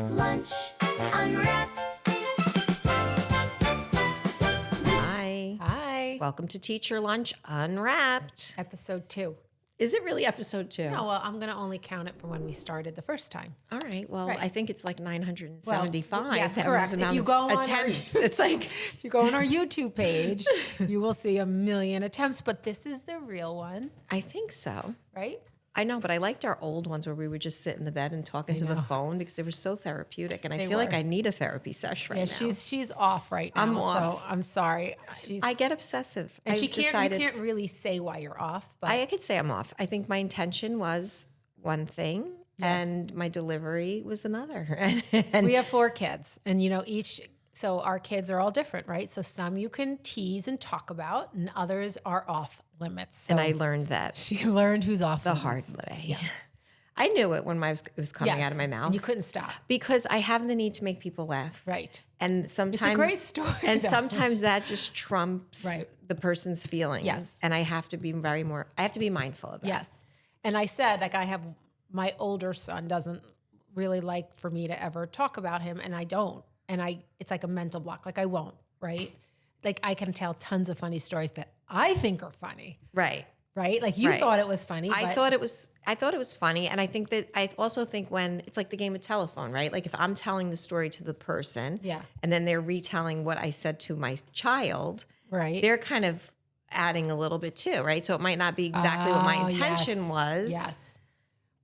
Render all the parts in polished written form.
Lunch Unwrapped. Hi. Welcome to Teacher Lunch Unwrapped. Episode 2. Is it really episode 2? No, well, I'm going to only count it from when we started the first time. All right. Well, Right. I think it's like 975. Well, yes, That correct. was the If amount you of go on our- attempts. It's like, If you go on our YouTube page, you will see 1,000,000 attempts, but this is the real one, I think so. right? I know, but I liked our old ones where we would just sit in the bed and talk into the phone because they were so therapeutic. And I feel like I need a therapy session right now. She's off right now. I'm off. So I'm sorry. I get obsessive. and I've you can't really say why you're off, but I could say I'm off. I think my intention was one thing and my delivery was another. and we have 4 kids, and so our kids are all different, right? So some you can tease and talk about, and others are off limits. So and I learned that she learned who's off the limits. hard way. Yeah. I knew it when it was coming out of my mouth. And you couldn't stop. Because I have the need to make people laugh. Right. And sometimes great story, And though. sometimes that just trumps Right. the person's feelings. Yes. And I have to be mindful of that. Yes. And I said, like, I have my older son doesn't really like for me to ever talk about him, and I don't. And it's like a mental block. Like, I won't, right? Like, I can tell tons of funny stories that I think are funny. Right. Right? Like, you thought it was funny. I thought it was funny. And I also think when it's like the game of telephone, right? Like if I'm telling the story to the person and then they're retelling what I said to my child, right? They're kind of adding a little bit too, right? So it might not be exactly what my intention was. Yes.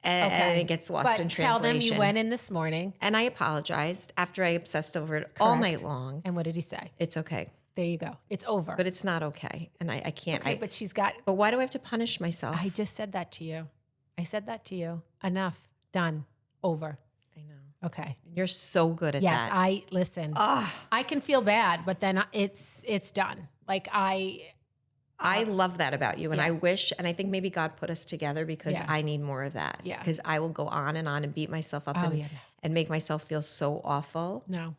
And it gets lost in translation. Tell them you went in this morning. And I apologized after I obsessed over it all night long. And what did he say? It's okay. There you go. It's over. But it's not okay. And I can't. Okay, but she's got... But why do I have to punish myself? I just said that to you. I said that to you. Enough. Done. Over. I know. Okay. You're so good at that. Yes, listen. I can feel bad, but then it's done. Like I love that about you. And I wish, and I think maybe God put us together because I need more of that. Yeah. Because I will go on and beat myself up and make myself feel so awful. No.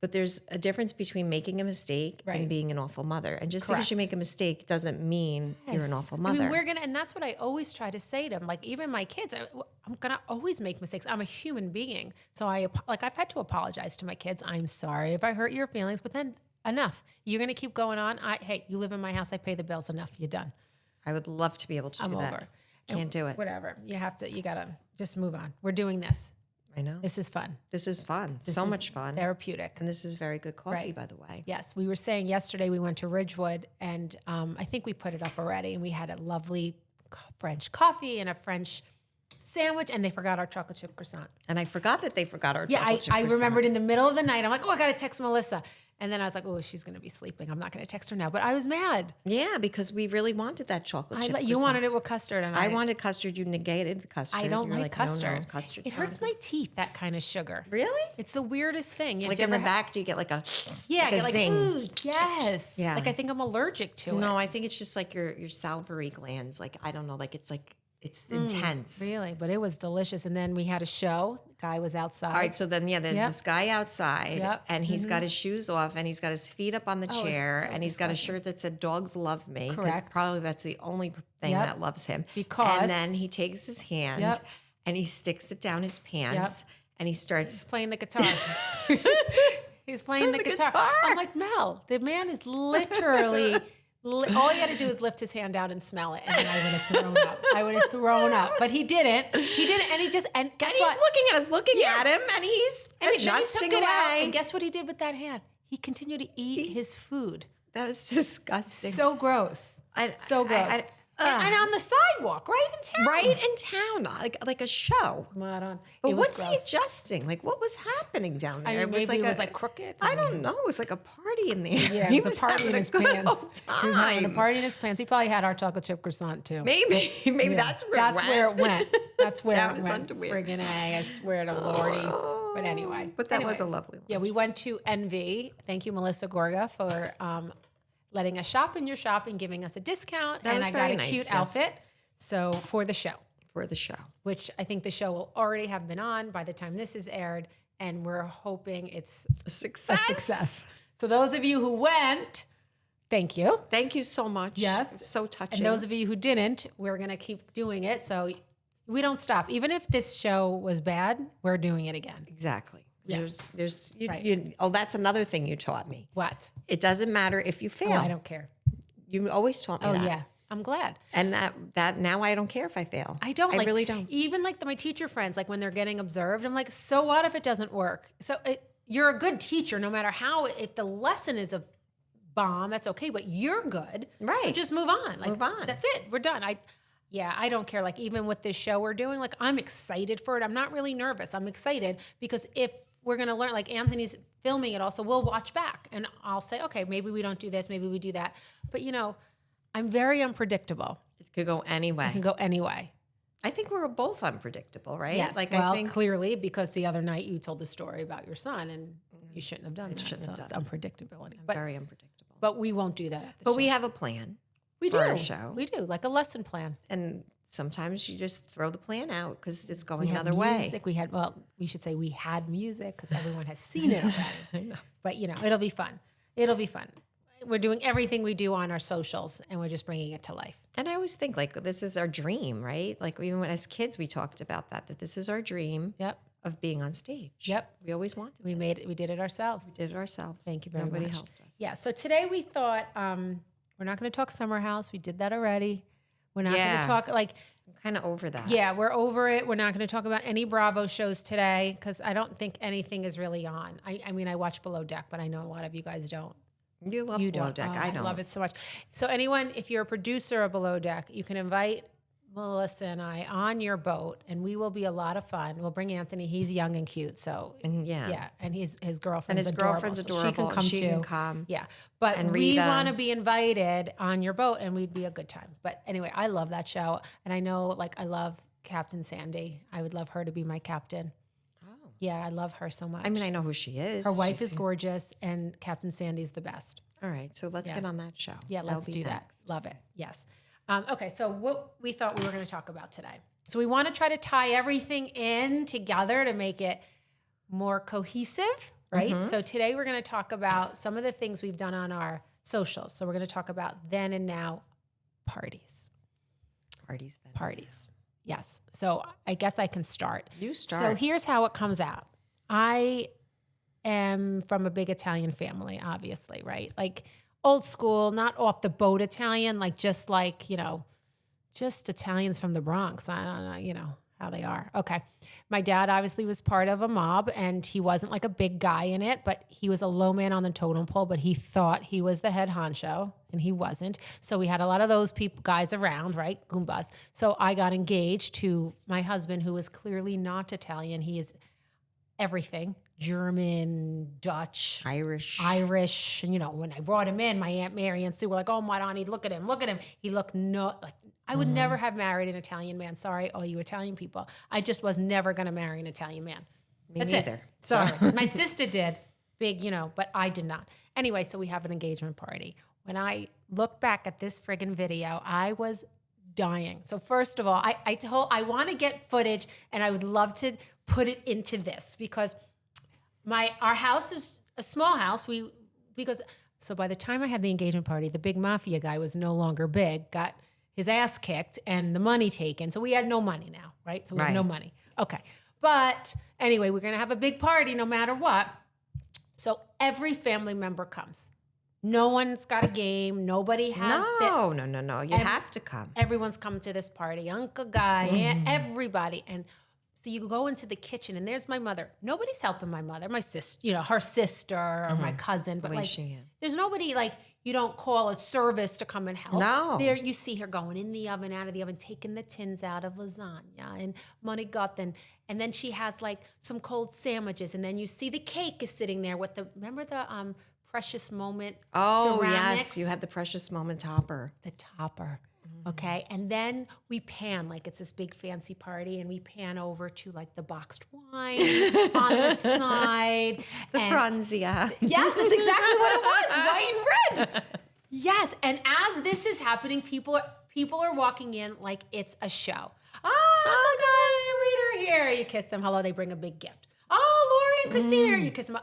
But there's a difference between making a mistake and being an awful mother. And just because you make a mistake doesn't mean you're an awful mother. I mean, and that's what I always try to say to them. Like, even my kids, I'm going to always make mistakes. I'm a human being. So I've had to apologize to my kids. I'm sorry if I hurt your feelings, but then enough. You're going to keep going on. Hey, you live in my house. I pay the bills. Enough. You're done. I would love to be able to do that. Over. Can't do it. Whatever. You got to just move on. We're doing this. I know. This is fun. This is fun. So much fun. Therapeutic. And this is very good coffee, by the way. Yes. We were saying yesterday we went to Ridgewood, and I think we put it up already, and we had a lovely French coffee and a French sandwich, and they forgot our chocolate chip croissant. And I forgot that they forgot our chocolate chip I croissant. remembered in the middle of the night, I'm like, I got to text Melissa. And then I was like, she's going to be sleeping. I'm not going to text her now. But I was mad. Yeah, because we really wanted that chocolate chip You croissant. wanted it with custard. And I wanted custard. You negated the custard. I don't You're like custard. No, custard. It hurts my teeth, that kind of sugar. Really? It's the weirdest thing. Like in the back, do you get like a zing? Ooh, yes. Yeah. Like I think I'm allergic to it. No, I think it's just like your salivary glands. Like, I don't know, like it's intense. Really? But it was delicious. And then we had a show. The guy was outside. All right, so then, there's this guy outside, and he's got his shoes off, and he's got his feet up on the chair, so and he's got a shirt that said, "Dogs love me." Correct. Probably that's the only thing that loves him. Because- And then he takes his hand, and he sticks it down his pants, and he starts playing the guitar. He's playing the guitar. I'm like, Mel, the man is literally... all he had to do is lift his hand out and smell it, and then I would have thrown up. But he didn't. And he just, and guess what? he's looking at us, looking at him, and he's adjusting then he took it out, away. and guess what he did with that hand? He continued to eat his food. That was disgusting. So gross. So gross. And on the sidewalk, right in town. Right in town, like a show. But what's he adjusting? Like, what was happening down there? I mean, maybe it was like crooked. I don't know. It was like a party in there. Yeah, he it was a party in his pants. He was having a party in his pants. He probably had our chocolate chip croissant too. Maybe that's where it went. That's where Down it his went. underwear. Friggin' A, I swear to Lordies. But anyway. But that was a lovely lunch. Yeah, we went to NV. Thank you, Melissa Gorga, for letting us shop in your shop and giving us a discount. That was very got a nice, cute yes. outfit. So for the show. Which I think the show will already have been on by the time this is aired. And we're hoping it's a success. So those of you who went, thank you. Thank you so much. Yes. So touching. And those of you who didn't, we're going to keep doing it. So we don't stop. Even if this show was bad, we're doing it again. Exactly. Yes. That's another thing you taught me. What? It doesn't matter if you fail. Oh, I don't care. You always taught me that. Oh, yeah. I'm glad. And that now I don't care if I fail. I don't. I like, really don't. Even like my teacher friends, like when they're getting observed, I'm like, so what if it doesn't work? So you're a good teacher no matter how, if the lesson is a bomb, that's okay, but you're good. Right. So just move on. Like, Move on. That's it. We're done. I don't care. Like even with this show we're doing, like I'm excited for it. I'm not really nervous. I'm excited because if we're going to learn, like Anthony's filming it also, we'll watch back and I'll say, okay, maybe we don't do this. Maybe we do that. But I'm very unpredictable. It could go anyway. It can go anyway. I think we're both unpredictable, right? Yes. Like well, I think clearly, because the other night you told the story about your son and you shouldn't have done that. shouldn't have It's done unpredictability. I'm very unpredictable. But we won't do that at the But show. we have a plan. We for do. our show. We do, like a lesson plan. And sometimes you just throw the plan out because it's going We had another way. music. We should say we had music because everyone has seen it already. I know. But it'll be fun. It'll be fun. We're doing everything we do on our socials and we're just bringing it to life. And I always think like this is our dream, right? Like even when as kids we talked about that this is our dream Yep. of being on stage. Yep. We always wanted. We made it. We did it ourselves. We did it ourselves. Thank you very Nobody much. helped us. Yeah. So today we thought we're not going to talk Summer House. We did that already. We're not going to talk like. I'm kind of over that. Yeah, we're over it. We're not going to talk about any Bravo shows today because I don't think anything is really on. I mean, I watch Below Deck, but I know a lot of you guys don't. You love You Below don't. Deck. Oh, I don't. love it so much. So anyone, if you're a producer of Below Deck, you can invite Melissa and I on your boat, and we will be a lot of fun. We'll bring Anthony. He's young and cute, so Yeah. and his girlfriend's And his adorable, girlfriend's so adorable. she can come She too. can come. Yeah, but And we Rita. want to be invited on your boat, and we'd be a good time. But anyway, I love that show, and I know, like, I love Captain Sandy. I would love her to be my captain. Oh. Yeah, I love her so much. I mean, I know who she is. her wife is gorgeous, and Captain Sandy's the best. All right, so let's get on that show. Yeah, That'll let's be do that. next. Love it. Yes. Okay, so what we thought we were going to talk about today. So we want to try to tie everything in together to make it more cohesive, right? Mm-hmm. So today we're going to talk about some of the things we've done on our socials. So we're going to talk about then and now parties. Parties then. Parties. Yes. So I guess I can start. You start. So here's how it comes out. I am from a big Italian family, obviously, right? Like old school, not off the boat Italian, like just just Italians from the Bronx. I don't know, how they are. Okay. My dad obviously was part of a mob and he wasn't like a big guy in it, but he was a low man on the totem pole, but he thought he was the head honcho and he wasn't. So we had a lot of those guys around, right? Goombas. So I got engaged to my husband, who is clearly not Italian. He is everything. German, Dutch, Irish. And when I brought him in, my Aunt Mary and Sue were like, "Oh my Donnie, look at him. He looked like I would never have married an Italian man. Sorry, all you Italian people. I just was never going to marry an Italian man. Me That's neither. it. Sorry, my sister did, big, but I did not. Anyway, so we have an engagement party. When I look back at this friggin' video, I was dying. So first of all, I want to get footage, and I would love to put it into this because our house is a small house. So by the time I had the engagement party, the big mafia guy was no longer big, got his ass kicked and the money taken. So we had no money now, right? So we have no money. Okay. But anyway, we're going to have a big party no matter what. So every family member comes. No one's got a game. Nobody has No. You have to come. Everyone's coming to this party. Uncle Guy, Aunt, everybody. And so you go into the kitchen and there's my mother. Nobody's helping my mother, my sister, her sister or my cousin. But there's nobody you don't call a service to come and help. No. There you see her going in the oven, out of the oven, taking the tins out of lasagna and manigotten. And then she has some cold sandwiches. And then you see the cake is sitting there with remember the Precious Moment ceramics? Yes. You had the Precious Moment topper. The topper. Okay. And then we pan, it's this big fancy party, and we pan over to the boxed wine on the side. The Franzia. Yes, that's exactly what it was. White and red. Yes. And as this is happening, people are walking in like it's a show. Oh, Uncle Guy and Rita are here. You kiss them. Hello. They bring a big gift. Oh, Lori and Christina here. You kiss them.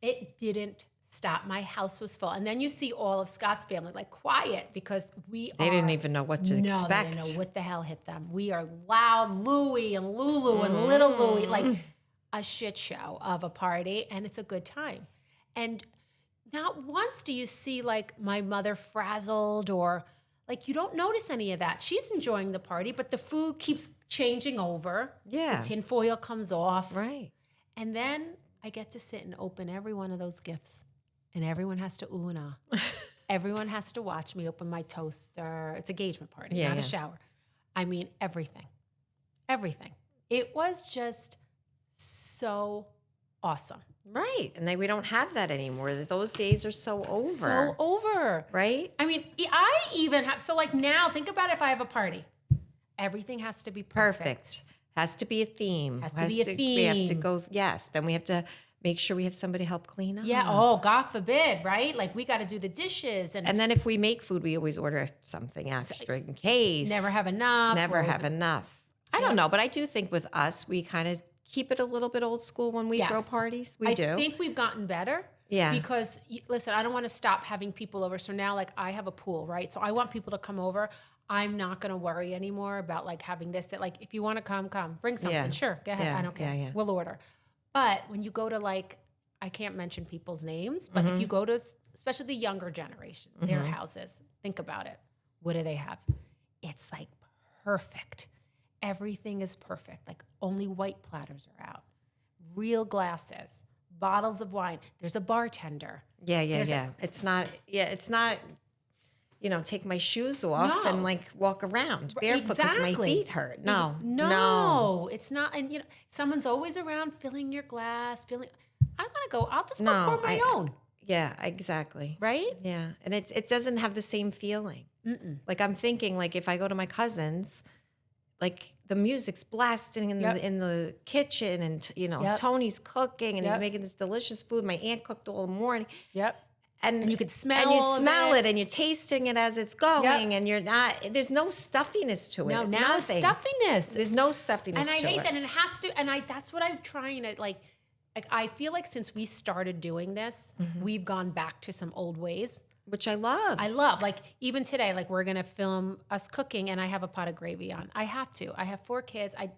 It didn't stop. My house was full. And then you see all of Scott's family quiet because they didn't even know what to expect. They didn't know what the hell hit them. We are loud, Louie and Lulu and little Louie. a shit show of a party, and it's a good time. And not once do you see like my mother frazzled or like you don't notice any of that. She's enjoying the party, but the food keeps changing over. Yeah. The tinfoil comes off. Right. And then I get to sit and open every one of those gifts. And everyone has to ooh and ah. Everyone has to watch me open my toaster. It's an engagement party, not a shower. I mean, everything. Everything. It was just so awesome. Right. And we don't have that anymore. Those days are so over. So over. Right? I mean, I even have, so like now, think about if I have a party. Everything has to be perfect. Has to be a theme. Has to be a theme. We have to go, yes. Then we have to make sure we have somebody help clean up. Yeah. Oh, God forbid, right? Like we got to do the dishes. And then if we make food, we always order something extra in case. Never have enough. Never have enough. I don't know, but I do think with us, we kind of keep it a little bit old school when we throw parties. We do. I think we've gotten better. Yeah. Because, listen, I don't want to stop having people over. So now, like, I have a pool, right? So I want people to come over. I'm not going to worry anymore about, like, having this, that, like, if you want to come. Bring something. Yeah. Sure. Go ahead. Yeah. I don't care. Yeah. We'll order. But when you go to, like, I can't mention people's names, but if you go to, especially the younger generation, their houses, think about it. What do they have? It's, like, perfect. Everything is perfect. Like, only white platters are out. Real glasses. Bottles of wine. There's a bartender. Yeah. It's not, take my shoes off and like walk around barefoot because my feet hurt. No. It's not. And, someone's always around filling your glass, I'm going to go, I'll just go pour my own. Yeah, exactly. Right? Yeah. And it doesn't have the same feeling. Like I'm thinking like if I go to my cousin's, like the music's blasting in the kitchen and, Tony's cooking and he's making this delicious food. My aunt cooked all morning. Yep. And you could smell and you all smell of it and you're tasting it as it's going and you're not, there's no stuffiness to it. No, now Nothing. Stuffiness. There's no stuffiness to it. And I hate that. And it has to, and that's what I'm trying to like I feel like since we started doing this, we've gone back to some old ways. Which I love. Like even today, like we're going to film us cooking and I have a pot of gravy on. I have to. I have 4 kids. I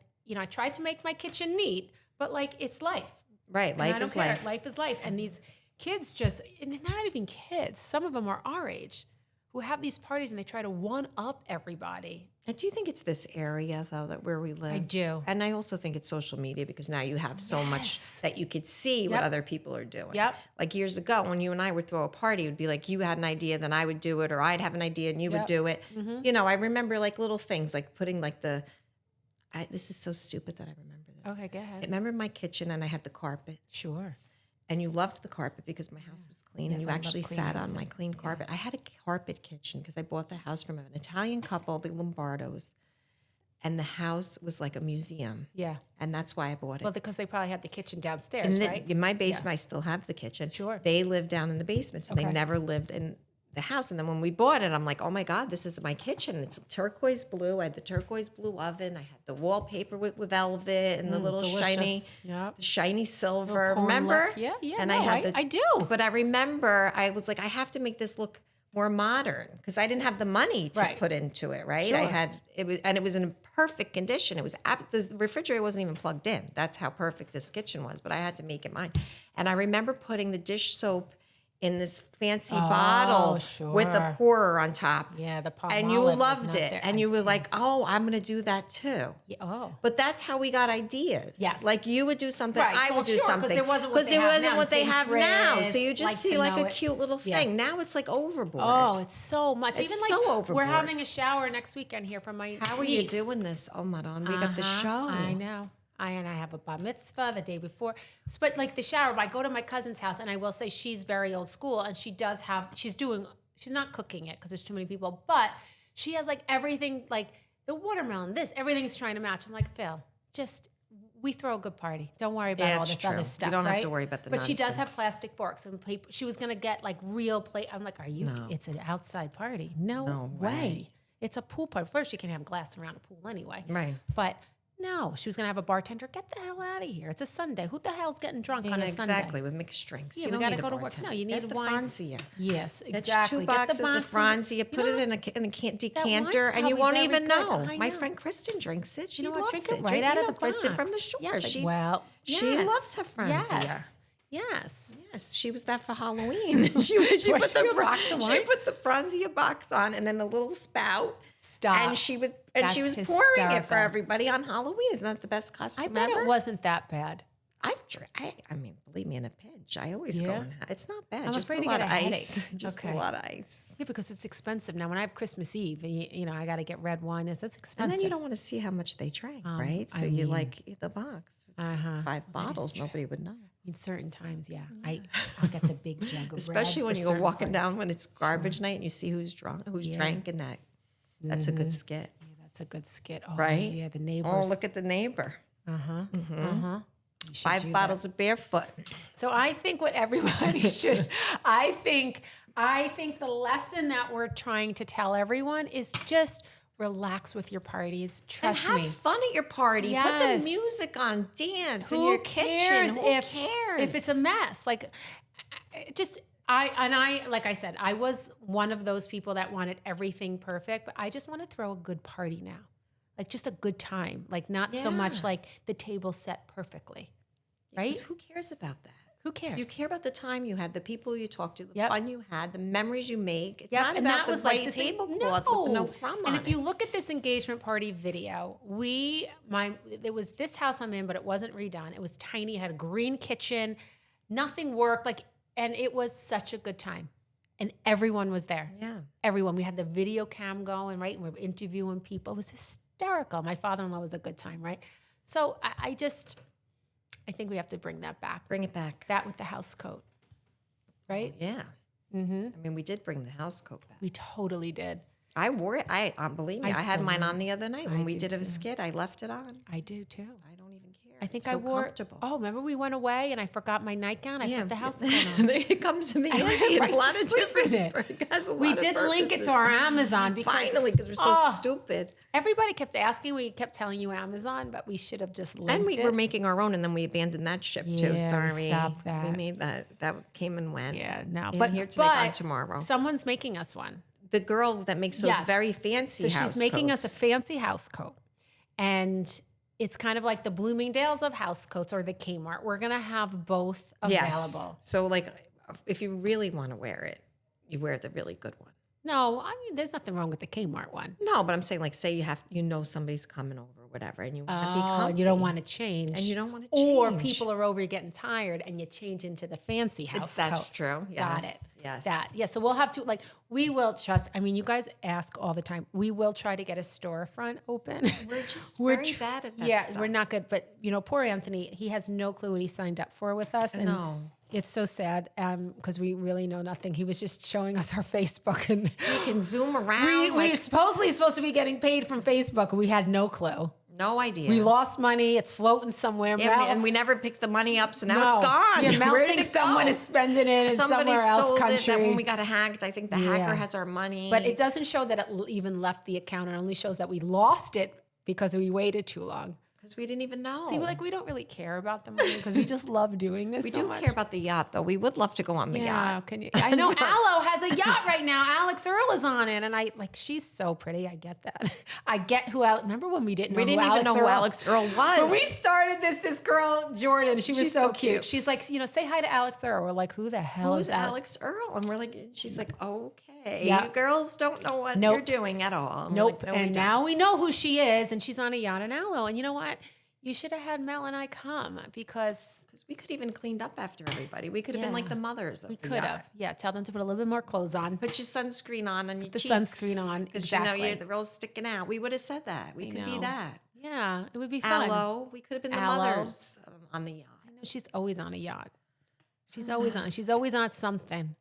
tried to make my kitchen neat, but like it's life. Right. Life is life. Life is life. And these kids and they're not even kids. Some of them are our age who have these parties and they try to one up everybody. I do think it's this area though, that where we live. I do. And I also think it's social media because now you have so much that you could see what other people are doing. Yep. Like years ago when you and I would throw a party, it would be like you had an idea, then I would do it, or I'd have an idea and you would do it. I remember like little things like putting like this is so stupid that I remember this. Okay, go ahead. I remember my kitchen and I had the carpet. Sure. And you loved the carpet because my house was clean and you actually sat on my clean carpet. I had a carpet kitchen because I bought the house from an Italian couple, the Lombardos. And the house was like a museum. Yeah. And that's why I bought it. Well, because they probably had the kitchen downstairs, right? In my basement, I still have the kitchen. Sure. They lived down in the basement, so they never lived in the house. And then when we bought it, I'm like, oh my God, this is my kitchen. It's turquoise blue. I had the turquoise blue oven. I had the wallpaper with velvet and the little shiny silver. Remember? Look. Yeah. And I do. But I remember I was like, I have to make this look more modern because I didn't have the money to put into it, right? Sure. It was in perfect condition. It was the refrigerator wasn't even plugged in. That's how perfect this kitchen was, but I had to make it mine. And I remember putting the dish soap in this fancy bottle with the pourer on top. Yeah, the palm and you olive loved it. And you were like, oh, I'm going to do that too. Yeah, oh. But that's how we got ideas. Yes. Like you would do something, I would do something. Because there wasn't what they have now. So you just see like a cute little thing. Now it's like overboard. Oh, it's so much. It's even so like overboard. We're having a shower next weekend here from my How are niece. you doing this? Oh, Maron, we got the show. I know. I have a bar mitzvah the day before. But like the shower, I go to my cousin's house and I will say she's very old school and she's not cooking it because there's too many people, but she has like everything, like the watermelon, everything's trying to match. I'm like, Phil, we throw a good party. Don't worry about all this other stuff. You don't have to worry about the But nonsense. she does have plastic forks and paper. She was going to get like real plate. I'm like, it's an outside party. No way. It's a pool party. First, you can have glass around a pool anyway. Right. But No, she was going to have a bartender. Get the hell out of here. It's a Sunday. Who the hell's getting drunk on a Sunday? Exactly, with mixed drinks. Yeah, You we don't got to need a go to work. bartender. No, you need Get the wine. Franzia. Yes, That's exactly. 2 Get the boxes of Franzia. Put it in a decanter, and you probably won't very even good. know. I My know. friend Kristen drinks it. She You know what? loves Drink it. it right out of the Kristen box. from the shore. Yes, She yes. loves her Franzia. Yes. Yes, she was that for Halloween. she Was put she a box of she wine? put the Franzia box on, and then the little spout. Stop. And she was That's pouring it for hysterical. everybody on Halloween. Isn't that the best costume I bet ever? it wasn't that bad. I mean, believe me, in a pinch, I always go Yeah? and it's not bad. I'm Just afraid put to a lot get of a ice. headache. Just Okay. a lot of ice. Yeah, because it's expensive now. When I have Christmas Eve, and I got to get red wine. That's And expensive. then you don't want to see how much they drank, right? So I you mean- like eat the box. It's Uh-huh. 5 bottles, nobody would know. In certain times, yeah. I'll get the big jug of Especially red when for you go certain walking parties. down when it's garbage night and you see who's drunk, who's drank, and that's a good skit. Yeah, that's a good skit. Oh, Right? Yeah, the neighbors. Oh, look at the neighbor. You should 5 do bottles of barefoot. So I think what everybody should, I think the lesson that we're trying to tell everyone is just relax with your parties. And Trust have me. fun at your party. Put Yes. the music on, dance in Who your kitchen. cares Who if cares? if it's a mess? Like, I like I said, I was one of those people that wanted everything perfect, but I just want to throw a good party now, like just a good time, like not so much Yeah. like the table set perfectly, right? 'Cause who cares about that? Who cares? You care about the time you had, the people you talked to, the Yep. fun you had, the memories you make. It's Yep, not and about that the was like white this tablecloth with no crumb on And if it. you look at this engagement party video, there was this house I'm in, but it wasn't redone. It was tiny. It had a green kitchen. Nothing worked. And it was such a good time. And everyone was there. Yeah. Everyone. We had the video cam going, right? And we were interviewing people. It was hysterical. My father-in-law was a good time, right? So I think we have to bring that back. Bring it back. That with the house coat, right? Yeah. Mm-hmm. I mean, we did bring the house coat back. We totally did. I wore it. Believe me, I had still mine do. on the other night when we do did a too. skit. I left it on. I do too. I don't even care. I think It's I so wore. comfortable. Oh, remember we went away and I forgot my nightgown. I put the house coat on. It comes to me I went handy in right a lot to of sleep in different. it. It has a We lot of did link it purposes. to our Amazon because Finally, because we're so Oh. stupid. everybody kept asking. We kept telling you Amazon, but we should have just linked And we it. were making our own, and then we abandoned that ship Yeah, too. we Sorry, stopped that. We made that. That came and went. Yeah, no, In but here to make on but tomorrow. someone's making us one. The girl that makes those Yes. very fancy. So house she's making us coats. a fancy house coat, and it's kind of like the Bloomingdale's of house coats or the Kmart. We're gonna have both available. So, like, if you really want to wear it, you wear the really good one. No, I mean there's nothing wrong with the Kmart one. No, but I'm saying, like, say you know somebody's coming over, or whatever, and you want to be comfy. and you don't want to change. And you don't wanna Or change. people are over, you're getting tired, and you change into the fancy house That's coat. true. Got Yes. it. Yes. That. Yeah. So we'll have to, we will trust. I mean, you guys ask all the time. We will try to get a storefront open. We're just very bad at that Yeah, stuff. we're not good. But, poor Anthony, he has no clue what he signed up for with us. And No. it's so sad because we really know nothing. He was just showing us our Facebook. And You can zoom around. we like, were supposedly supposed to be getting paid from Facebook, and we had no clue. no idea. We lost money. It's floating somewhere. Yeah, Mel- and we never picked the money up, so now No. it's gone. Yeah, Mel Where did thinks it go? someone is spending it in Somebody somewhere else sold country. it. That when we got hacked, I think the hacker Yeah. has our money. But it doesn't show that it even left the account. It only shows that we lost it because we waited too long. because we didn't even know. See, we don't really care about the money because we just love doing this we so do much. care about the yacht, though. We would love to go on the Yeah, yacht. can you? I know Aloe has a yacht right now. Alex Earl is on it, and she's so pretty. I get that. I get who Alex. Remember when we didn't know We didn't who even Alex know who Earl? Alex Earl was. When we started this girl Jordan, she was She's so so cute. cute. She's like, say hi to Alex Earl. We're like, who the hell Who's is Alex? Alex Earl? And we're like, she's like, okay. Yeah. You girls don't know what Nope. you're doing at all. And we're Nope. like, no, we And don't. now we know who she is, and she's on a yacht in Aloe. And you know what? You should have had Mel and I come because Because we could even cleaned up after everybody. We could have been like Yeah. the mothers of we the could yacht. have. Yeah, tell them to put a little bit more clothes on. Put your sunscreen on your the cheeks. sunscreen on, Because you know exactly. you're the real sticking out. We would have said that. We could be know. that. Yeah, it would be fun. Aloe. We could have been the Aloe. mothers on the yacht. I know she's always on a yacht. She's always on. She's always on something.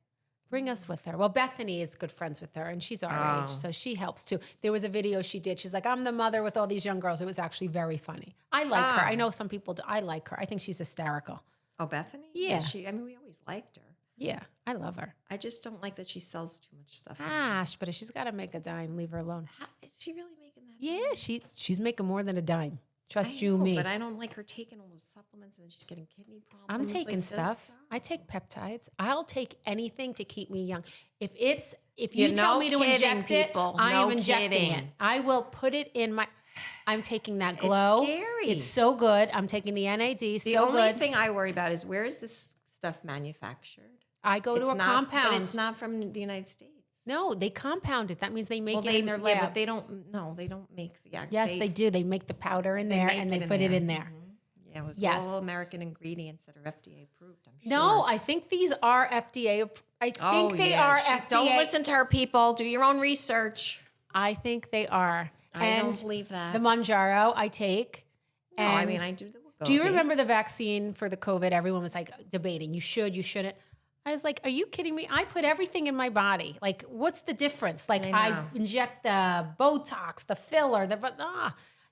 Bring us with her. Well, Bethany is good friends with her, and she's our age, so she helps too. There was a video she did. She's like, I'm the mother with all these young girls. It was actually very funny. I like her. I know some people do. I like her. I think she's hysterical. Oh, Bethany? Yeah. We always liked her. Yeah, I love her. I just don't like that she sells too much stuff. Gosh, but if she's got to make a dime, leave her alone. Is she really making that? Yeah, she's making more than a dime. Trust I you know, me. But I don't like her taking all those supplements and then she's getting kidney problems. I'm taking this stuff. I take peptides. I'll take anything to keep me young. If you You're tell no me to kidding, inject people. it, I No am injecting kidding. it. I will put it in my. I'm taking that glow. It's scary. It's so good. I'm taking the NAD. The only thing I worry about is where is this stuff manufactured? I go to It's a not, compound. But it's not from the United States. No, they compound it. That means they make it they, in their lab. Yeah, but they don't. No, they don't make the. Yes, they do. They make the powder in there make and they it in put it there. in there. Yeah, with Yes. all American ingredients that are FDA approved. I'm sure. No, I think these are FDA. I think they are FDA. Don't listen to her, people. Do your own research. I think they are. I don't believe that. The Manjaro I take. No, I and mean I do. Do you remember the vaccine for the COVID? Everyone was like debating, you should, you shouldn't. I was like, are you kidding me? I put everything in my body. Like, what's the difference? Like, I inject the Botox, the filler,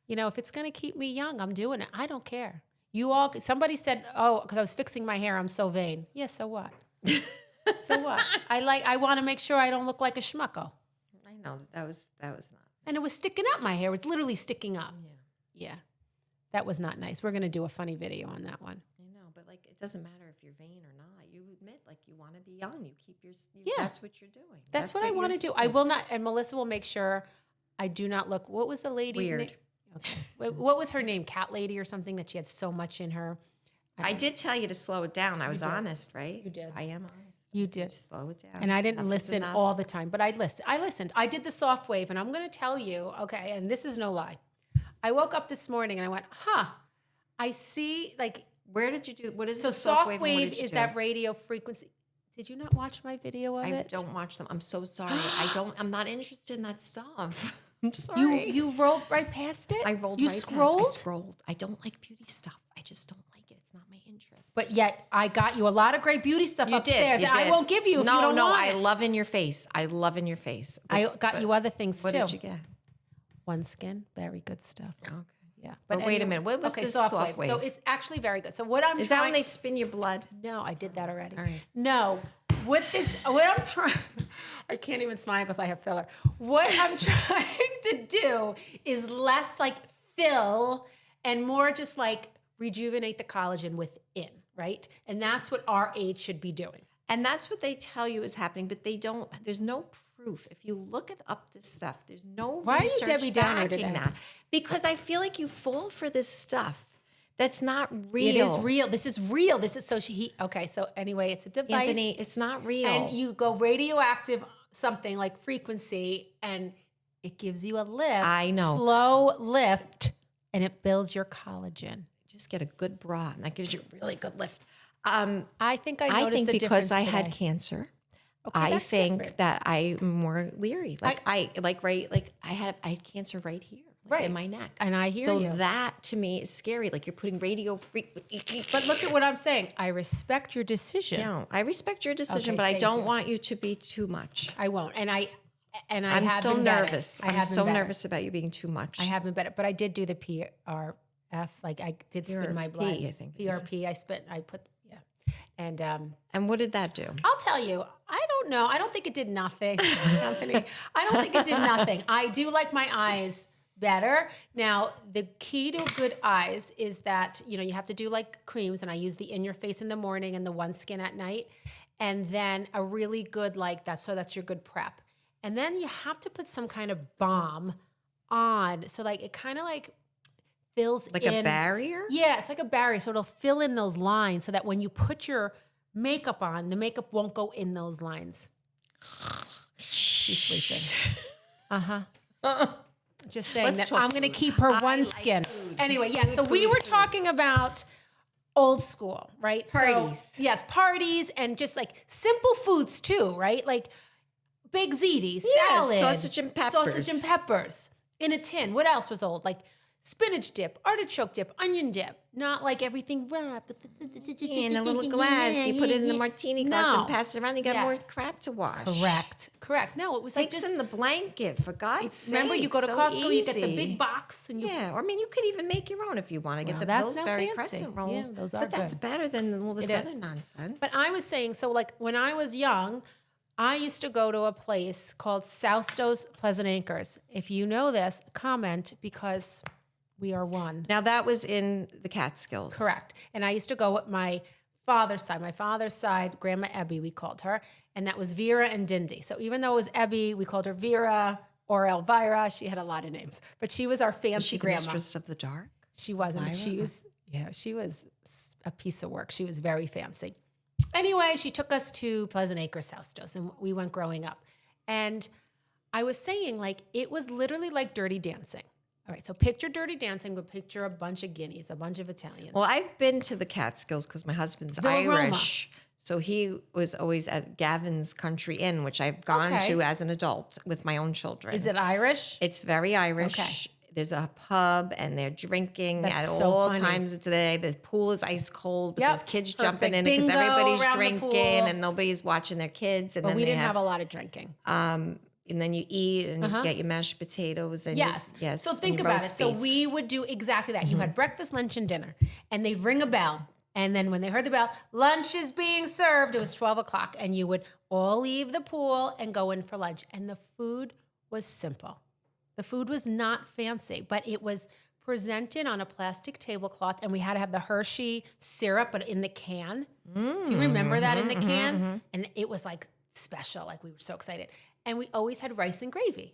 if it's going to keep me young, I'm doing it. I don't care. Somebody said, oh, because I was fixing my hair, I'm so vain. Yeah, so what? So what? I want to make sure I don't look like a schmucko. I know that was not. And it was sticking up my hair. It was literally sticking up. Yeah. That was not nice. We're going to do a funny video on that one. I know, but like it doesn't matter if you're vain or not. You admit like you want to be young. You keep that's what you're doing. That's what I want to do. I will not, and Melissa will make sure I do not look. What was the lady's Weird. name? Okay. What was her name? Cat Lady or something that she had so much in her. I did tell you to slow it down. I was honest, right? You did. I am honest. You did. Slow it down. And I didn't Enough is listen enough. all the time, but I listened. I did the soft wave, and I'm going to tell you, okay, and this is no lie. I woke up this morning and I went, I see, like, Where did you do? What is so it? soft wave is that radio frequency. Did you not watch my video of I it? don't watch them. I'm so sorry. I'm not interested in that stuff. I'm sorry. You rolled right past it? I rolled You right scrolled? past. I scrolled. I don't like beauty stuff. I just don't like it. It's not my interest. But yet I got you a lot of great beauty stuff upstairs You that I won't give you if you don't want I it. love in your face. I love in your face. I got you other things What too. did you get? One Skin, very good stuff. Okay. Yeah. But wait a anyway- minute. What was this soft soft wave? So it's actually very good. So what I'm Is trying, that when they spin your blood? No, I did that already. All right. No. What I'm trying, I can't even smile because I have filler. What I'm trying to do is less like fill and more just like rejuvenate the collagen within, right? And that's what our age should be doing. And that's what they tell you is happening, but they don't. There's no proof. If you look up this stuff, there's no Why are you research Debbie Downer backing today? that. Because I feel like you fall for this stuff that's not real. It is real. This is real. This is okay. So anyway, it's a device. Anthony, it's not real. And you go radioactive something like frequency and it gives you a lift. I know. Slow lift and it builds your collagen. Just get a good bra, and that gives you a really good lift. I think I noticed think a because difference I today. had cancer, Okay, I that's think different. that I'm more leery. I had cancer right here, Right. in my neck. And I hear so you. that to me is scary. Like you're putting radio frequency. But look at what I'm saying. I respect your decision. No, I respect your decision, Okay, but I thank don't you. want you to be too much. I won't. And I I'm have so been better. nervous. I I'm have so been better. nervous about you being too much. I have been better. But I did do the PRF. Like I did spin my PRP, blood. I think it is. PRP. I put. And And what did that do? I'll tell you, I don't know. I don't think it did nothing, Anthony. I don't think it did nothing. I do like my eyes better. Now, the key to good eyes is that, you have to do like creams, and I use the In Your Face in the morning and the One Skin at night. And then a really good like that. So that's your good prep. And then you have to put some kind of balm on. So like it kind of like fills Like in. a barrier? Yeah, it's like a barrier. So it'll fill in those lines so that when you put your makeup on, the makeup won't go in those lines. She's sleeping. Just saying Let's that talk I'm going to food. keep her I one like skin. food. Anyway, yeah, so we were talking about old school, right? Parties. So, yes, parties and just like simple foods too, right? Like big ziti, salad. sausage and peppers. Sausage and peppers in a tin. What else was old? Like spinach dip, artichoke dip, onion dip. Not like everything wrapped. In a little glass. You put it in the martini glass and pass it around. You got more Yes. crap to wash. Correct. No, it was like Fix just in the blanket, for God's sake. remember you go to so Costco, you get the easy. big box, and you Yeah, or I mean, you could even make your own if you want to get Well, the that's Pillsbury now fancy. crescent rolls. Yeah, those are but that's good. better than all this It other is. nonsense. But I was saying, so like when I was young, I used to go to a place called Sousto's Pleasant Acres. If you know this, comment because We are one. Now that was in the Catskills. Correct. And I used to go with my father's side. My father's side, Grandma Ebby, we called her. And that was Vera and Dindy. So even though it was Ebby, we called her Vera or Elvira. She had a lot of names. But she was our fancy Was she the grandma. Mistress of the Dark? She wasn't. Elvira? She was a piece of work. She was very fancy. Anyway, she took us to Pleasant Acres house shows, and we went growing up. And I was saying, like, it was literally like Dirty Dancing. All right, so picture Dirty Dancing, but picture a bunch of guineas, a bunch of Italians. Well, I've been to the Catskills because my husband's Villa Roma. Irish. So he was always at Gavin's Country Inn, which I've gone Okay. to as an adult with my own children. Is it Irish? It's very Irish. Okay. There's a pub and they're drinking That's at so all funny. times of the day. The pool is ice cold, but Yep. there's kids Perfect. jumping in because Bingo everybody's around the drinking pool. and nobody's watching their kids. And But then we they didn't have a lot of drinking. and then you eat and you get your mashed potatoes and Yes. yes. So and think your about it. roast So beef. we would do exactly that. You had breakfast, lunch, and dinner, and they'd ring a bell. And then when they heard the bell, lunch is being served. It was 12 o'clock, and you would all leave the pool and go in for lunch. And the food was simple. The food was not fancy, but it was presented on a plastic tablecloth, and we had to have the Hershey syrup, but in the can. Do you remember that in the can? And it was like special. Like we were so excited. And we always had rice and gravy.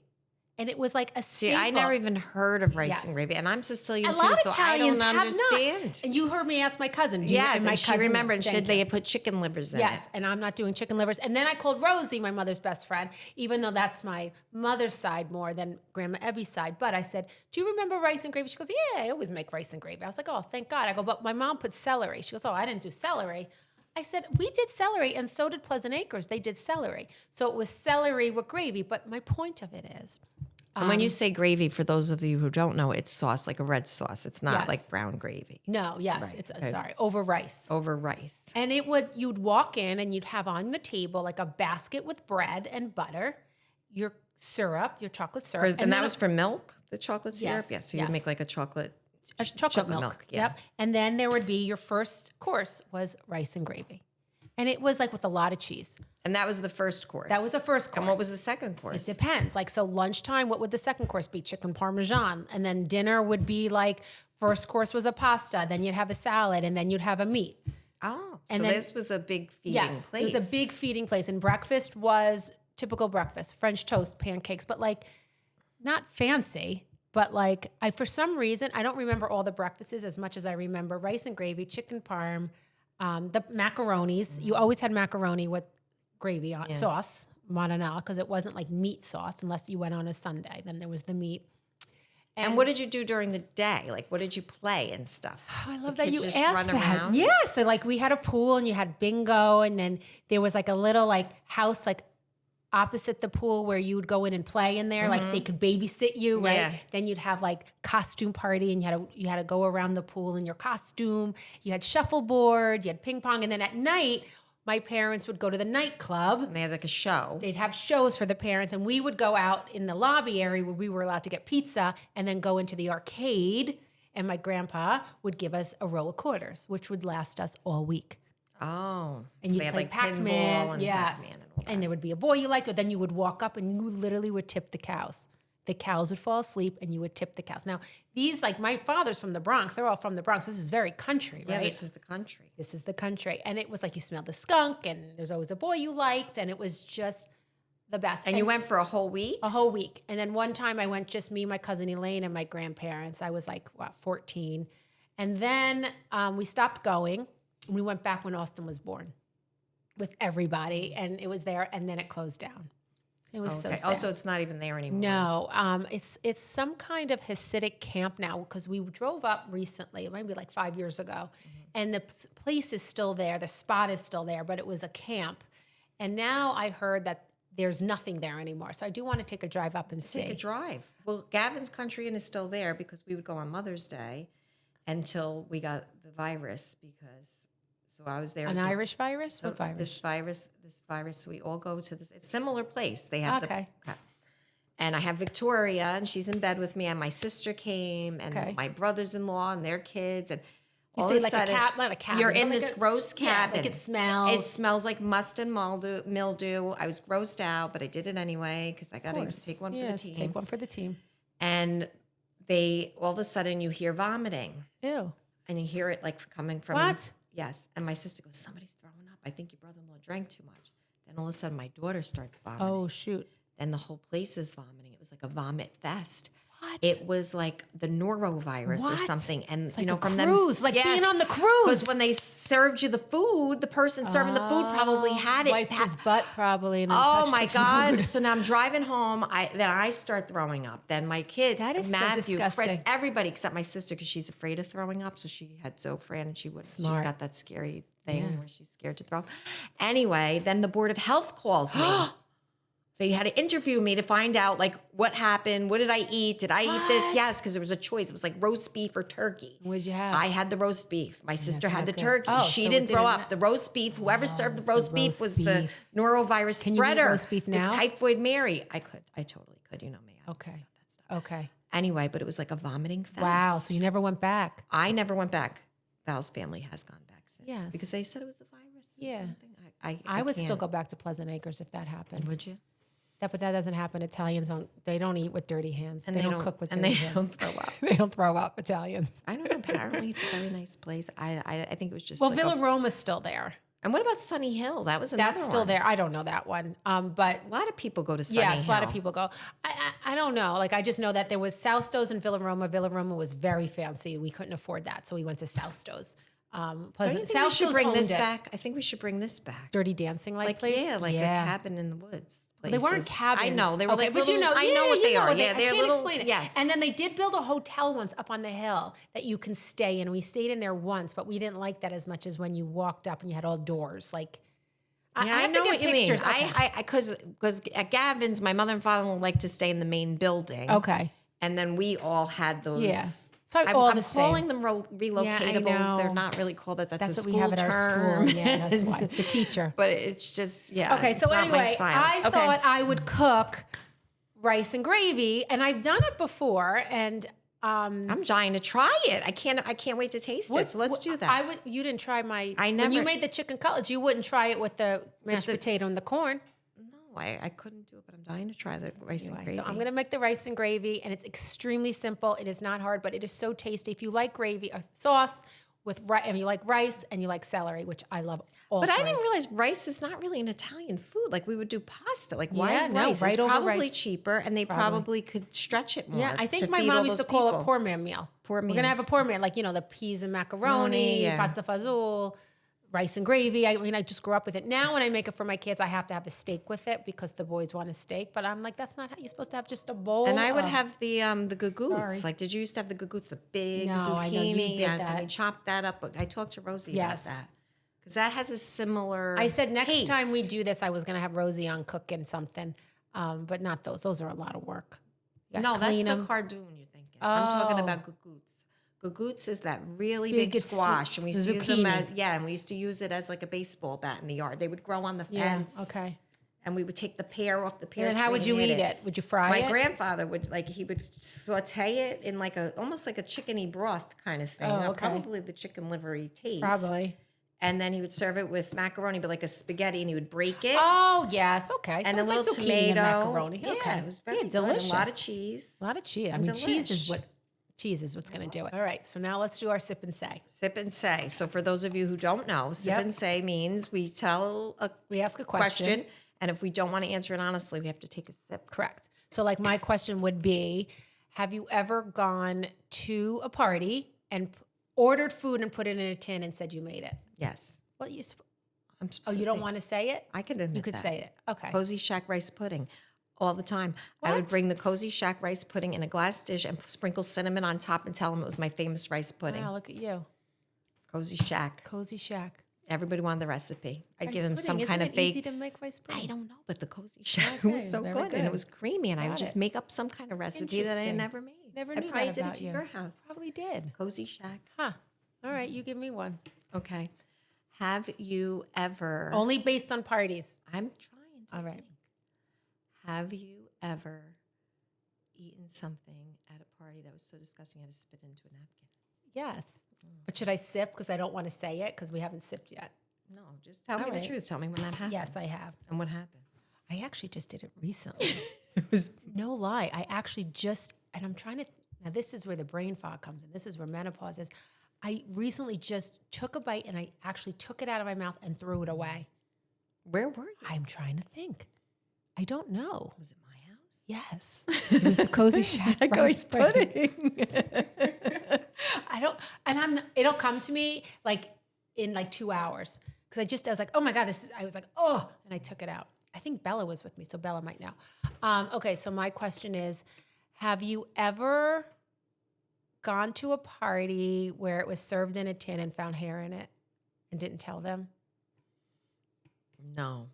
And it was like a See, staple. I never even heard of rice Yes. and gravy, and I'm Sicilian A too, lot of so I Italians don't have understand. not. And you heard me ask my cousin. Yes, my and she cousin- remembered and thank said they you. had put chicken livers in Yes, it. and I'm not doing chicken livers. And then I called Rosie, my mother's best friend, even though that's my mother's side more than Grandma Ebby's side. But I said, do you remember rice and gravy? She goes, yeah, I always make rice and gravy. I was like, oh, thank God. I go, but my mom put celery. She goes, oh, I didn't do celery. I said, we did celery, and so did Pleasant Acres. They did celery. So it was celery with gravy. But my point of it is, And when you say gravy, for those of you who don't know, it's sauce, like a red sauce. It's not Yes. like brown gravy no, yes, Right. it's, Okay. sorry, over rice. over rice. And you'd walk in and you'd have on the table like a basket with bread and butter, your syrup, your chocolate syrup. And that then was for milk, the chocolate syrup? Yes, Yes. So you'd yes. make like a chocolate milk. Yeah. Yep. And then there would be your first course was rice and gravy. And it was like with a lot of cheese. And that was the first course. That was the first And what course. was the second course? It depends. Like, so lunchtime, what would the second course be? Chicken Parmesan. And then dinner would be like, first course was a pasta. Then you'd have a salad. And then you'd have a meat. Oh, And so then- this was a big feeding Yes, place. it was a big feeding place. And breakfast was typical breakfast, French toast, pancakes, but like not fancy. But like for some reason, I don't remember all the breakfasts as much as I remember rice and gravy, chicken parm, the macaronis. You always had macaroni with gravy on sauce, marinara, because it wasn't like meat sauce unless you went on a Sunday. Then there was the meat. And what did you do during the day? Like, what did you play and stuff? Oh, I love The that you kids asked just run that. around? Yeah, so like we had a pool and you had bingo, and then there was like a little like house like opposite the pool where you would go in and play in there. Like they could babysit you, right? Yeah. Then you'd have like costume party, and you had to go around the pool in your costume. You had shuffleboard, you had ping pong, and then at night my parents would go to the nightclub. And they had like a show. They'd have shows for the parents, and we would go out in the lobby area where we were allowed to get pizza and then go into the arcade. And my grandpa would give us a roll of quarters, which would last us all week. Oh. And so you'd they had play like Pac-Man. pinball and Yes. Pac-Man and all that. And there would be a boy you liked, or then you would walk up and you literally would tip the cows. The cows would fall asleep and you would tip the cows. Now, these, like my father's from the Bronx. They're all from the Bronx. This is very country, Yeah, right? this is the country. This is the country. And it was like you smelled the skunk, and there's always a boy you liked, and it was just the best. And you went for a whole week? a whole week. And then one time I went just me, my cousin Elaine, and my grandparents. I was like, 14. And then we stopped going. We went back when Austin was born with everybody, and it was there, and then it closed down. It was so Okay. sad. Also, it's not even there anymore. No, it's some kind of Hasidic camp now, because we drove up recently, maybe like 5 years ago, and the place is still there. The spot is still there, but it was a camp. And now I heard that there's nothing there anymore. So I do want to take a drive up and see. Take a drive. Well, Gavin's Country Inn is still there because we would go on Mother's Day until we got the virus because, so I was there. An so- Irish virus? so What virus? This virus, so we all go to this, it's a similar place. They have Okay. And I have Victoria, and she's in bed with me, and my sister came, and Okay. my brothers-in-law and their kids, and You all say of a like sudden, a cat, not a cabin. you're but in like this a- gross cabin. Yeah, like it smells. It smells like must and mildew. I was grossed out, but I did it anyway because I got to take one for the Yes, team. take one for the team. And all of a sudden you hear vomiting. Ew. And you hear it like coming from. What? Yes. And my sister goes, somebody's throwing up. I think your brother-in-law drank too much. Then all of a sudden my daughter starts vomiting. Oh, shoot. Then the whole place is vomiting. It was like a vomit fest. What? It was like the Norovirus or What? something. And It's you like know, a from cruise, them. like being on the cruise. Because when they served you the food, the person serving the food probably had it. Wiped his butt probably. And then Oh touched my the God. food. So now I'm driving home. Then I start throwing up. Then my kids, That is so Matthew, Chris, disgusting. everybody except my sister because she's afraid of throwing up. So she had Zofran and she's Smart. got that scary thing where she's scared to throw up. Anyway, then the Board of Health calls me. They had to interview me to find out like what happened. What did I eat? Did I eat this? Yes, because there was a choice. It was like roast beef or turkey. What'd you have? I had the roast beef. My sister That's had the not good. turkey. Oh, She so it didn't throw didn't up. The roast beef, whoever served the it's the roast beef roast was the beef. norovirus Can you eat spreader. roast beef It was now? Typhoid Mary. I totally could. You know me. Okay. Okay. Anyway, but it was like a vomiting fest. Wow. So you never went back. I never went back. Val's family has gone back since. Yes. Because they said it was a virus. or Yeah. something. I would still can't. go back to Pleasant Acres if that happened. Would you? But that doesn't happen. Italians they don't eat with dirty hands. And they don't cook with and dirty they hands. don't throw up. They don't throw up, Italians. I don't know. Apparently, it's a very nice place. I think it was just. Well, like Villa Roma's still there. And what about Sunny Hill? That was another That's still one. there. I don't know that one. But A lot of people go to Sunny yes, Hill. a lot of people go. I don't know. Like I just know that there was South Stowe's in Villa Roma. Villa Roma was very fancy. We couldn't afford that, so we went to South Stowe's. Don't Pleasant. you think South we should Stowe's bring owned this it. back? I think we should bring this back. Dirty Dancing like place. Yeah, like a cabin in the woods. They weren't places. cabins. I know they were Okay, like but little. you know, I know what they are. Yeah, I they're can't little. explain it. Yes. And then they did build a hotel once up on the hill that you can stay in. We stayed in there once, but we didn't like that as much as when you walked up and you had all doors. Like, I I have know to what get you mean. pictures. Okay. Because at Gavin's, my mother and father liked to stay in the main building. Okay. And then we all had those. Yeah. It's probably all I'm the same. calling them relocatables. They're know. not really called that. That's That's a what school we have at our term. school. Yeah, that's why. It's the teacher. But it's just Okay, it's so not my anyway, style. I Okay. thought I would cook rice and gravy, and I've done it before, and I'm dying to try it. I can't wait to taste it. So let's do that. You didn't try my. I When you never- made the chicken cutlets, you wouldn't try it with the mashed potato and the corn. No, I couldn't do it, but I'm dying to try the rice and gravy. So I'm gonna make the rice and gravy, and it's extremely simple. It is not hard, but it is so tasty. If you like gravy, a sauce with rice, and you like rice and you like celery, which I love. But I three. didn't realize rice is not really an Italian food. Like we would do pasta. Like why Yeah, no, rice? right It's over probably rice. cheaper, and they probably could stretch it more. Yeah, I think to my feed mom all used to those call people. it poor man meal. Poor We're gonna have a man's. poor man, like the peas and macaroni, Yeah. pasta fazool, rice and gravy. I mean, I just grew up with it. Now, when I make it for my kids, I have to have a steak with it because the boys want a steak. But I'm like, that's not how you're supposed to have just a bowl. And I would of- have the gagoots. Sorry. Like, did you used to have the gagoots, the big No, I zucchini? know, you did Yes, and that. we chopped that up. But I talked to Rosie Yes. about that because that has a similar. I said next time we taste. do this, I was gonna have Rosie on cooking something, but not those. Those are a lot of work. You gotta No, that's clean the 'em. cardoon you're thinking. I'm talking Oh. about gagoots. Gagoots is that really Big, big it's squash, and we used to use them zucchini. and we used to use it as like a baseball bat in the yard. They would grow on the Yeah. fence. Okay. And we would take the pear off the pear And then tree. how would you hit eat it? Would you fry My it? grandfather would he would saute it in like almost like a chickeny broth kind of thing. Oh, okay. Probably the chicken livery taste. Probably. And then he would serve it with macaroni, but like a spaghetti, and he would break it. Oh yes. Okay. and so a it's little like zucchini and tomato. macaroni. Yeah, Okay. it was very yeah, good. delicious. And a lot of cheese. A lot of cheese. I And mean, cheese is delish. what's going to do it. All right. So now let's do our sip and say. Sip and say. So for those of you who don't know, sip Yep. and say means we tell a We ask a question. question, and if we don't want to answer it honestly, we have to take a sip. Correct. So like my question would be, have you ever gone to a party and ordered food and put it in a tin and said you made it? Yes. Well, you. I'm Oh, supposed you to don't say- want to say it? I could admit You could that. say it. Okay. Cozy Shack rice pudding all the time. I would What? bring the Cozy Shack rice pudding in a glass dish and sprinkle cinnamon on top and tell them it was my famous rice pudding. Wow, look at you. Cozy Shack. Cozy Shack. Everybody wanted the recipe. I'd Rice give them pudding. some Isn't kind of it fake. easy to make rice pudding? I don't know, but the Cozy Shack Okay, was so very good, and good. it was creamy, and I would Got just it. make up some kind of recipe that I Interesting. never made. Never I knew probably that did about it to you. your house. Probably did. Cozy Shack. Huh. All right, you give me one. Okay. Have you ever? Only based on parties. I'm trying to. All right. think. Have you ever eaten something at a party that was so disgusting you had to spit into a napkin? Yes. But should I sip? Because I don't want to say it because we haven't sipped yet. No, just tell me All the right. truth. Tell me when that happened. Yes, I have. And what happened? I actually just did it recently. It was No lie. I actually just, and I'm trying to, Now, this is where the brain fog comes in. This is where menopause is. I recently just took a bite and I actually took it out of my mouth and threw it away. Where were you? I'm trying to think. I don't know. Was it my house? Yes. It was the Cozy Shack Rice pudding. It'll come to me like in like 2 hours. Because I was like, oh my God, I was like, oh, and I took it out. I think Bella was with me, so Bella might know. Okay, so my question is, have you ever gone to a party where it was served in a tin and found hair in it and didn't tell them? No.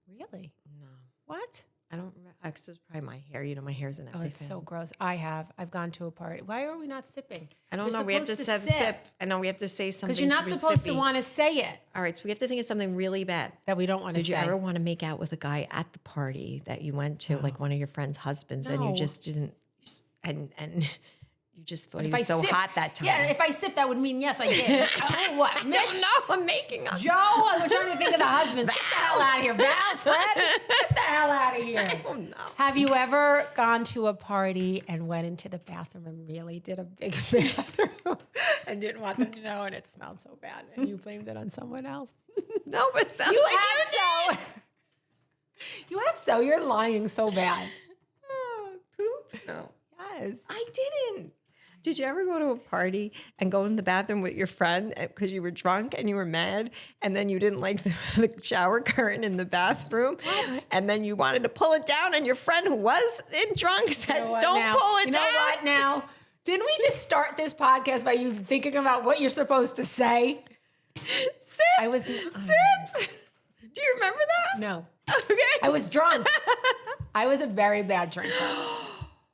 Really? No. What? I don't remember. Because it's probably my hair. You know, my hair's in everything. Oh, it's so gross. I've gone to a party. Why are we not sipping? I don't You're know. We have to supposed sip. I know we have to say something. Because you're not supposed to want to say it. All right, so we have to think of something really bad. That we don't want to say. Did you ever want to make out with a guy at the party that you went to, like one of your friends' husbands, and you just didn't, and you just thought he was so hot that time? Yeah, if I sip, that would mean yes, I did. Oh, what? Mitch? No, I'm making up. Joe, we're trying to think of the husbands. Get the hell out of here. Val, Fred, get the hell out of here. Oh, no. Have you ever gone to a party and went into the bathroom and really did a big bathroom and didn't want them to know and it smelled so bad and you blamed it on someone else? No, but it sounds like you did. You have so. You're lying so bad. Poop? No. Yes. I didn't. Did you ever go to a party and go in the bathroom with your friend because you were drunk and you were mad and then you didn't like the shower curtain in the bathroom? What? And then you wanted to pull it down and your friend who was drunk said, don't pull it down. You know what now? Didn't we just start this podcast by you thinking about what you're supposed to say? Sip. I was... Sip. Do you remember that? No. Okay. I was drunk. I was a very bad drinker.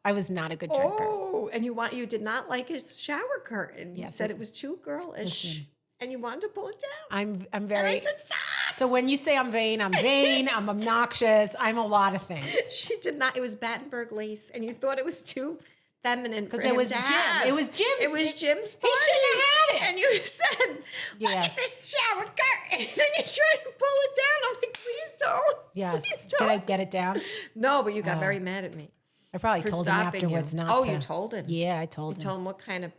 I was not a good drinker. Oh, and you did not like his shower curtain. You said it was too girlish, and you wanted to pull it down. I'm very. And I said, stop. So when you say I'm vain, I'm obnoxious, I'm a lot of things. She did not. It was Battenberg lace, and you thought it was too feminine because it was Jim. It was Jim's. It was Jim's party. He shouldn't have had it. And you said, "Look at this shower curtain," and then you tried to pull it down. I'm like, "Please don't." Yes. Please Did don't. I get it down? No, but you got very mad at me. I probably for told him stopping afterwards you. not to. Oh, you told him? Yeah, I told him. You told him what kind of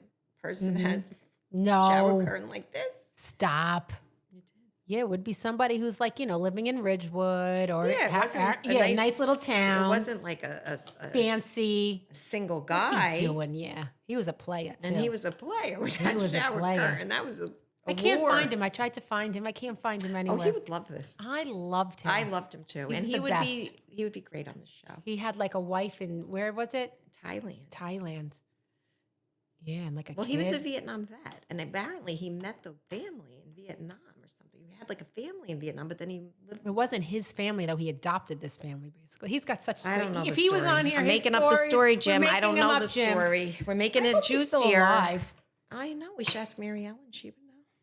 person has No. shower curtain like this? Stop. You did. Yeah, it would be somebody who's like, living in Ridgewood or Yeah, it wasn't nice little town. It wasn't like a fancy single What's guy. he doing? Yeah, he was a player too. And he was a player with that was a shower player. curtain. That was a I can't war. find him. I tried to find him. I can't find him Oh, anywhere. he would love this. I loved him. I loved him too. He was And the he would be great on the show. He had like a wife in, where was it? Thailand. Thailand. Yeah, and like a Well, kid. he was a Vietnam vet, and apparently he met the family in Vietnam or something. He had like a family in Vietnam, but then he lived. It wasn't his family though. He adopted this family basically. He's got such. I don't know. If the he story. was on here, I'm his making up the stories- story, we're Jim. I making don't him know up, the Jim. story. We're making I it hope he's still juicier. alive. I know. We should ask Mary Ellen. She would know.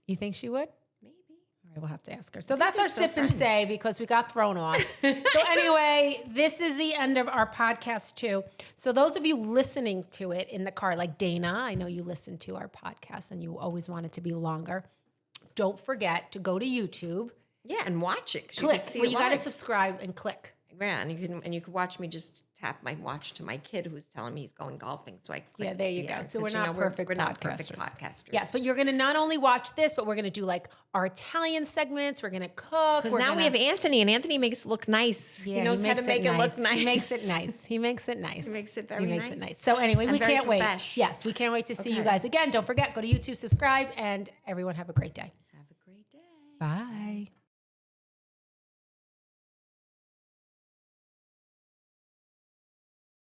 You think she would? Maybe. All right, we'll have to ask her. So that's our they're still sip and say friends. because we got thrown off. So anyway, this is the end of our podcast too. So those of you listening to it in the car, like Dana, I know you listen to our podcast and you always want it to be longer. Don't forget to go to YouTube. Yeah, and watch it. 'Cause Click. You can see Well, it you got to live. subscribe and click. Yeah, and you can watch me just tap my watch to my kid who's telling me he's going golfing. So I click. Yeah, there you go. So we're 'cause, not perfect we're not podcasters. perfect podcasters. Yes, but you're going to not only watch this, but we're going to do like our Italian segments. We're going to cook. Because now we have Anthony, and Anthony makes it look nice. Yeah, he knows how to make it look nice. He makes it nice. He makes it nice. He makes it very nice. So anyway, I'm we very can't wait. profesh. Yes, we can't wait to see you Okay. guys again. Don't forget, go to YouTube, subscribe, and everyone have a great day. Have a great day. Bye.